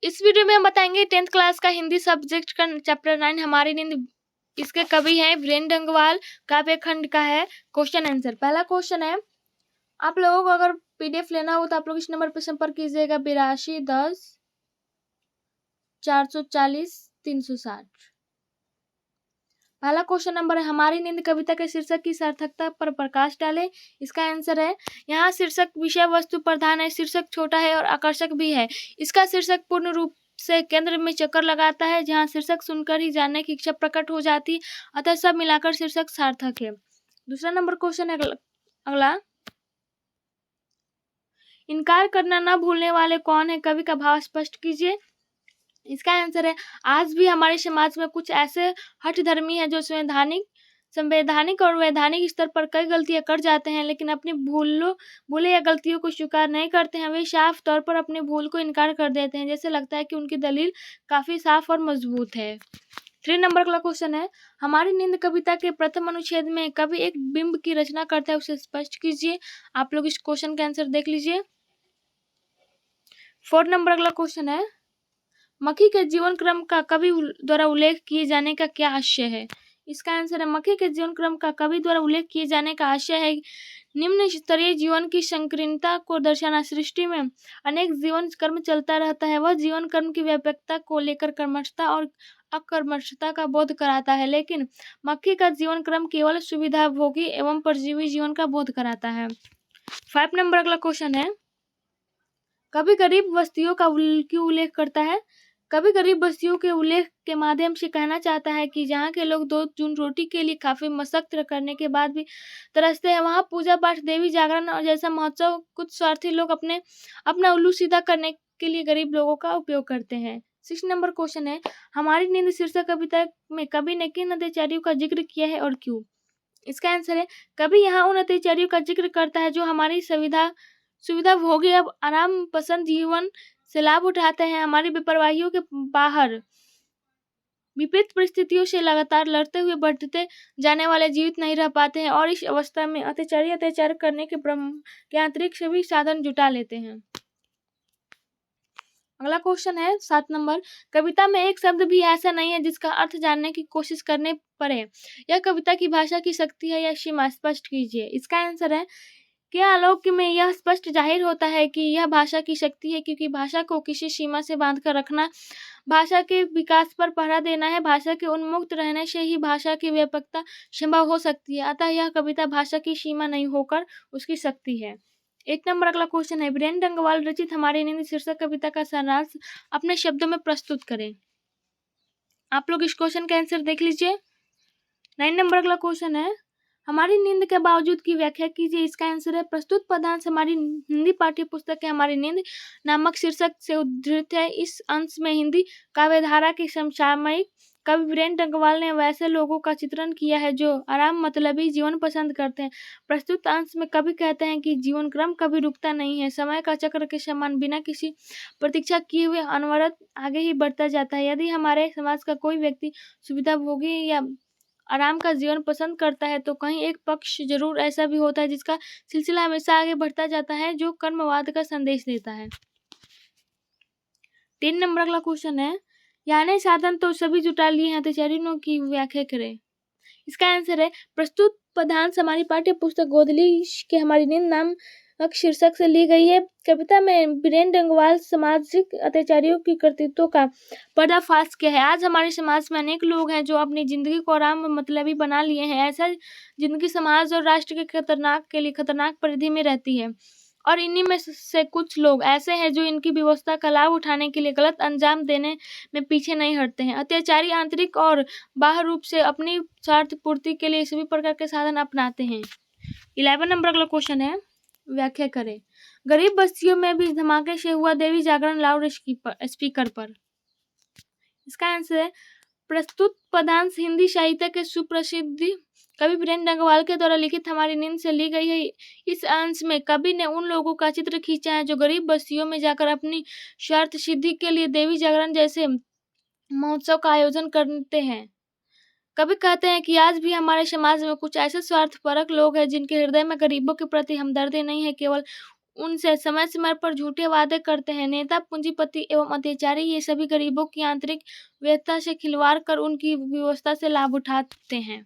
इस वीडियो में हम बताएंगे 10th क्लास का हिंदी सब्जेक्ट का चैप्टर 9 हमारी नींद। इसके कवि हैं वीरेंद्र डंगवाल। काव्य खंड का है क्वेश्चन आंसर। पहला क्वेश्चन है, आप लोगों को अगर पीडीएफ लेना हो तो आप लोग इस नंबर पर संपर्क कीजिएगा 8210 440 360। पहला क्वेश्चन नंबर है, हमारी नींद कविता के शीर्षक की सार्थकता पर प्रकाश डालें। इसका आंसर है, यहाँ शीर्षक विषय वस्तु प्रधान है, शीर्षक छोटा है और आकर्षक भी है। इसका शीर्षक पूर्ण रूप से केंद्र में चक्कर लगाता है, जहाँ शीर्षक सुनकर ही जानने की इच्छा प्रकट हो जाती है, अतः सब मिलाकर शीर्षक सार्थक है। दूसरा नंबर क्वेश्चन है अगला, इनकार करना न भूलने वाले कौन है, कवि का भाव स्पष्ट कीजिए। इसका आंसर है, आज भी हमारे समाज में कुछ ऐसे हठधर्मी हैं जो संवैधानिक और वैधानिक स्तर पर कई गलतियां कर जाते हैं, लेकिन अपनी भूले या गलतियों को स्वीकार नहीं करते हैं। वे साफ तौर पर अपनी भूल को इनकार कर देते हैं, जैसे लगता है कि उनकी दलील काफी साफ और मजबूत है। 3 नंबर का क्वेश्चन है, हमारी नींद कविता के प्रथम अनुच्छेद में कवि एक बिंब की रचना करता है, उसे स्पष्ट कीजिए। आप लोग इस क्वेश्चन का आंसर देख लीजिए। 4 नंबर का क्वेश्चन है, मक्खी के जीवन क्रम का कवि द्वारा उल्लेख किए जाने का क्या आशय है। इसका आंसर है, मक्खी के जीवन क्रम का कवि द्वारा उल्लेख किए जाने का आशय है निम्न स्तरीय जीवन की संकीर्णता को दर्शाना। सृष्टि में अनेक जीवन कर्म चलता रहता है, वह जीवन कर्म की व्यापकता को लेकर कर्मठता और अकर्मठता का बोध कराता है, लेकिन मक्खी का जीवन क्रम केवल सुविधा भोगी एवं परजीवी जीवन का बोध कराता है। 5 नंबर अगला क्वेश्चन है, कवि गरीब बस्तियों का क्यों उल्लेख करता है। कवि गरीब बस्तियों के उल्लेख के माध्यम से कहना चाहता है कि जहाँ के लोग 2 जून रोटी के लिए काफी मशक्कत करने के बाद भी तरसते हैं, वहाँ पूजा पाठ, देवी जागरण और जैसा महोत्सव कुछ स्वार्थी लोग अपना उल्लू सीधा करने के लिए गरीब लोगों का उपयोग करते हैं। 6 नंबर क्वेश्चन है, हमारी नींद शीर्षक कविता में कवि ने किन अत्याचारियों का जिक्र किया है और क्यों। इसका आंसर है, कवि यहाँ उन अत्याचारियों का जिक्र करता है जो हमारी सुविधा भोगी अब आराम पसंद जीवन से लाभ उठाते हैं, हमारी बेपरवाहियों के बाहर विपरीत परिस्थितियों से लगातार लड़ते हुए बढ़ते जाने वाले जीवित नहीं रह पाते हैं और इस अवस्था में अत्याचार करने के आंतरिक सभी साधन जुटा लेते हैं। अगला क्वेश्चन है 7 नंबर, कविता में एक शब्द भी ऐसा नहीं है जिसका अर्थ जानने की कोशिश करने पड़े, यह कविता की भाषा की शक्ति है या सीमा, स्पष्ट कीजिए। इसका आंसर है, क्या आलोक में यह स्पष्ट जाहिर होता है कि यह भाषा की शक्ति है, क्योंकि भाषा को किसी सीमा से बांध कर रखना भाषा के विकास पर पहरा देना है। भाषा के उन्मुक्त रहने से ही भाषा की व्यापकता संभव हो सकती है, अतः यह कविता भाषा की सीमा नहीं होकर उसकी शक्ति है। 1 नंबर अगला क्वेश्चन है, वीरेंद्र डंगवाल रचित हमारी नींद शीर्षक कविता का सारांश अपने शब्दों में प्रस्तुत करें। आप लोग इस क्वेश्चन का आंसर देख लीजिए। 9 नंबर अगला क्वेश्चन है, हमारी नींद के बावजूद की व्याख्या कीजिए। इसका आंसर है, प्रस्तुत पदांश हमारी हिंदी पाठ्य पुस्तक है हमारी नींद नामक शीर्षक से उद्धृत है। इस अंश में हिंदी काव्यधारा के समसामयिक कवि वीरेंद्र डंगवाल ने वैसे लोगों का चित्रण किया है जो आराम मतलबी जीवन पसंद करते हैं। प्रस्तुत अंश में कवि कहते हैं कि जीवन क्रम कभी रुकता नहीं है, समय का चक्र के समान बिना किसी प्रतीक्षा किए हुए अनवरत आगे ही बढ़ता जाता है। यदि हमारे समाज का कोई व्यक्ति सुविधा भोगी या आराम का जीवन पसंद करता है तो कहीं एक पक्ष जरूर ऐसा भी होता है जिसका सिलसिला हमेशा आगे बढ़ता जाता है, जो कर्मवाद का संदेश देता है। 3 नंबर अगला क्वेश्चन है, यानी साधन तो सभी जुटा लिए हैं, अत्याचारियों की व्याख्या करें। इसका आंसर है, प्रस्तुत पदांश हमारी पाठ्य पुस्तक गोदली के हमारी नींद नाम शीर्षक से ली गई है। कविता में वीरेंद्र डंगवाल सामाजिक अत्याचारियों की कृतित्वों का पर्दाफाश किया है। आज हमारे समाज में अनेक लोग हैं जो अपनी जिंदगी को आराम मतलबी बना लिए हैं। ऐसा जिंदगी समाज और राष्ट्र के लिए खतरनाक परिधि में रहती है, और इन्हीं में से कुछ लोग ऐसे हैं जो इनकी व्यवस्था का लाभ उठाने के लिए गलत अंजाम देने में पीछे नहीं हटते हैं। अत्याचारी आंतरिक और बाह्य रूप से अपनी स्वार्थ पूर्ति के लिए सभी प्रकार के साधन अपनाते हैं। 11 नंबर अगला क्वेश्चन है, व्याख्या करें। गरीब बस्तियों में भी धमाके से हुआ देवी जागरण लाउड स्पीकर पर। इसका आंसर है, प्रस्तुत पदांश हिंदी साहित्य के सुप्रसिद्ध कवि वीरेंद्र डंगवाल के द्वारा लिखित हमारी नींद से ली गई है। इस अंश में कवि ने उन लोगों का चित्र खींचा है जो गरीब बस्तियों में जाकर अपनी स्वार्थ सिद्धि के लिए देवी जागरण जैसे महोत्सव का आयोजन करते हैं। कवि कहते हैं कि आज भी हमारे समाज में कुछ ऐसे स्वार्थपरक लोग हैं जिनके हृदय में गरीबों के प्रति हमदर्दी नहीं है, केवल उनसे समय समय पर झूठे वादे करते हैं। नेता, पूंजीपति एवं अत्याचारी ये सभी गरीबों की आंतरिक व्यवस्था से खिलवाड़ कर उनकी व्यवस्था से लाभ उठाते हैं।